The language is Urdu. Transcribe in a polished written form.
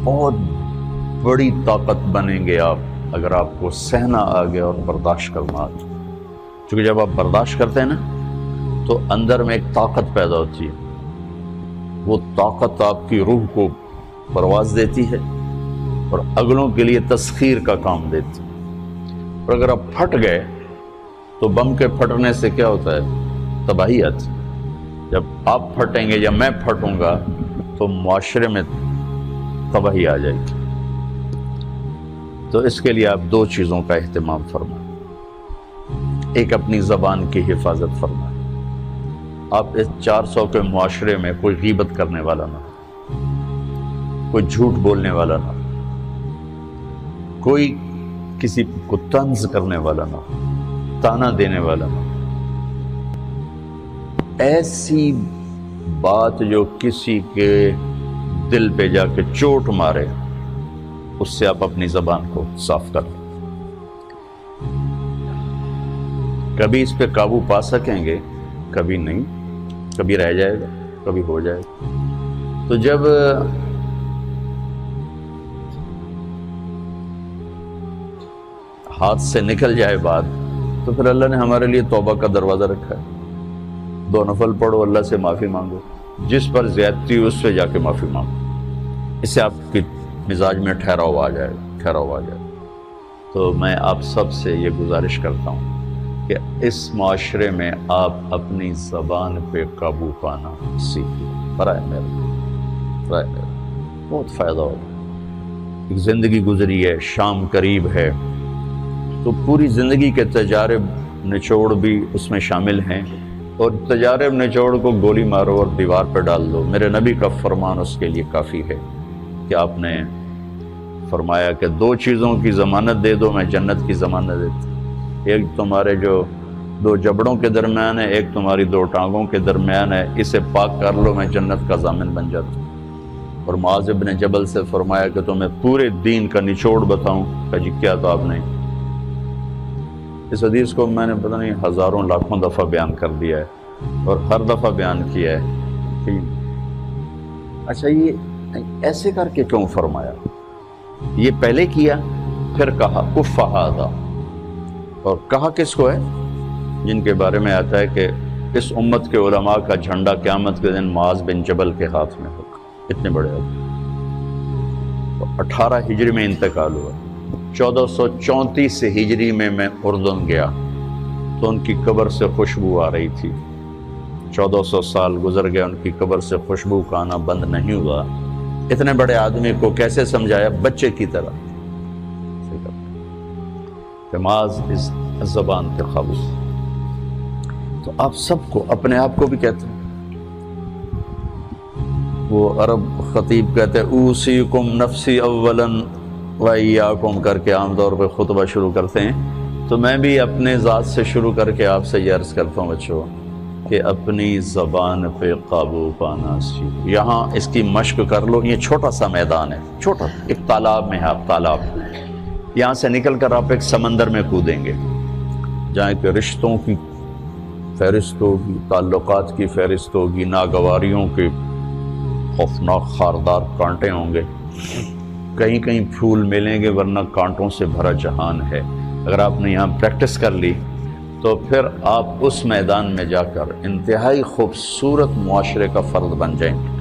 بہت بڑی طاقت بنیں گے آپ اگر آپ کو سہنا آ گیا اور برداشت کرنا آ گیا. کیونکہ جب آپ برداشت کرتے ہیں نا تو اندر میں ایک طاقت پیدا ہوتی ہے. وہ طاقت آپ کی روح کو پرواز دیتی ہے اور اگلوں کے لیے تسخیر کا کام دیتی ہے. اور اگر آپ پھٹ گئے تو بم کے پھٹنے سے کیا ہوتا ہے؟ تباہی آتی. جب آپ پھٹیں گے یا میں پھٹوں گا تو معاشرے میں تباہی آ جائے گی. تو اس کے لیے آپ دو چیزوں کا اہتمام فرمائیں. ایک اپنی زبان کی حفاظت فرمائیں. آپ اس 400 کے معاشرے میں کوئی غیبت کرنے والا نہ ہو، کوئی جھوٹ بولنے والا نہ ہو، کوئی کسی کو طنز کرنے والا نہ ہو، تانا دینے والا نہ ہو. ایسی بات جو کسی کے دل پہ جا کے چوٹ مارے اس سے آپ اپنی زبان کو صاف کر لیں. کبھی اس پہ قابو پا سکیں گے، کبھی نہیں. کبھی رہ جائے گا، کبھی ہو جائے گا. تو جب ہاتھ سے نکل جائے بات تو پھر اللہ نے ہمارے لیے توبہ کا دروازہ رکھا ہے. 2 نفل پڑھو، اللہ سے معافی مانگو، جس پر زیادتی ہو اس سے جا کے معافی مانگو. اس سے آپ کی مزاج میں ٹھہراؤ آ جائے گا. تو میں آپ سب سے یہ گزارش کرتا ہوں کہ اس معاشرے میں آپ اپنی زبان پہ قابو پانا سیکھیں. برائے میرا بہت فائدہ ہوگا. ایک زندگی گزری ہے، شام قریب ہے، تو پوری زندگی کے تجارب نچوڑ بھی اس میں شامل ہیں. اور تجارب نچوڑ کو گولی مارو اور دیوار پہ ڈال دو. میرے نبی کا فرمان اس کے لیے کافی ہے کہ آپ نے فرمایا کہ 2 چیزوں کی ضمانت دے دو، میں جنت کی ضمانت دیتا. ایک تمہارے جو 2 جبڑوں کے درمیان ہے، ایک تمہاری 2 ٹانگوں کے درمیان ہے، اسے پاک کر لو، میں جنت کا ضامن بن جاتا ہوں. اور معاذ بن جبل سے فرمایا کہ تمہیں پورے دین کا نچوڑ بتاؤں. کہ جی کیا؟ تو آپ نے اس حدیث کو میں نے پتہ نہیں ہزاروں لاکھوں دفعہ بیان کر دیا ہے اور ہر دفعہ بیان کیا ہے کہ اچھا یہ ایسے کر کے کیوں فرمایا؟ یہ پہلے کیا پھر کہا کف ھذا. اور کہا کس کو ہے؟ جن کے بارے میں آتا ہے کہ اس امت کے علماء کا جھنڈا قیامت کے دن معاذ بن جبل کے ہاتھ میں ہوگا. اتنے بڑے آدمی. 18 ہجری میں انتقال ہوا. 1434 ہجری میں اردن گیا تو ان کی قبر سے خوشبو آ رہی تھی. 1400 سال گزر گیا، ان کی قبر سے خوشبو کا آنا بند نہیں ہوا. اتنے بڑے آدمی کو کیسے سمجھایا؟ بچے کی طرح. معاذ اس زبان کے قابو. تو آپ سب کو، اپنے آپ کو بھی کہتے ہیں. وہ عرب خطیب کہتے ہیں اوصیکم نفسی اولا وایاکم کر کے عام طور پہ خطبہ شروع کرتے ہیں. تو میں بھی اپنے ذات سے شروع کر کے آپ سے یہ عرض کرتا ہوں بچوں کہ اپنی زبان پہ قابو پانا سیکھو. یہاں اس کی مشق کر لو. یہ چھوٹا سا میدان ہے، چھوٹا ایک تالاب میں ہے. آپ تالاب، یہاں سے نکل کر آپ ایک سمندر میں کودیں گے جہاں ایک رشتوں کی فہرست ہوگی، تعلقات کی فہرست ہوگی، ناگواریوں کے خوفناک خاردار کانٹے ہوں گے. کہیں کہیں پھول ملیں گے ورنہ کانٹوں سے بھرا جہان ہے. اگر آپ نے یہاں پریکٹس کر لی تو پھر آپ اس میدان میں جا کر انتہائی خوبصورت معاشرے کا فرد بن جائیں گے.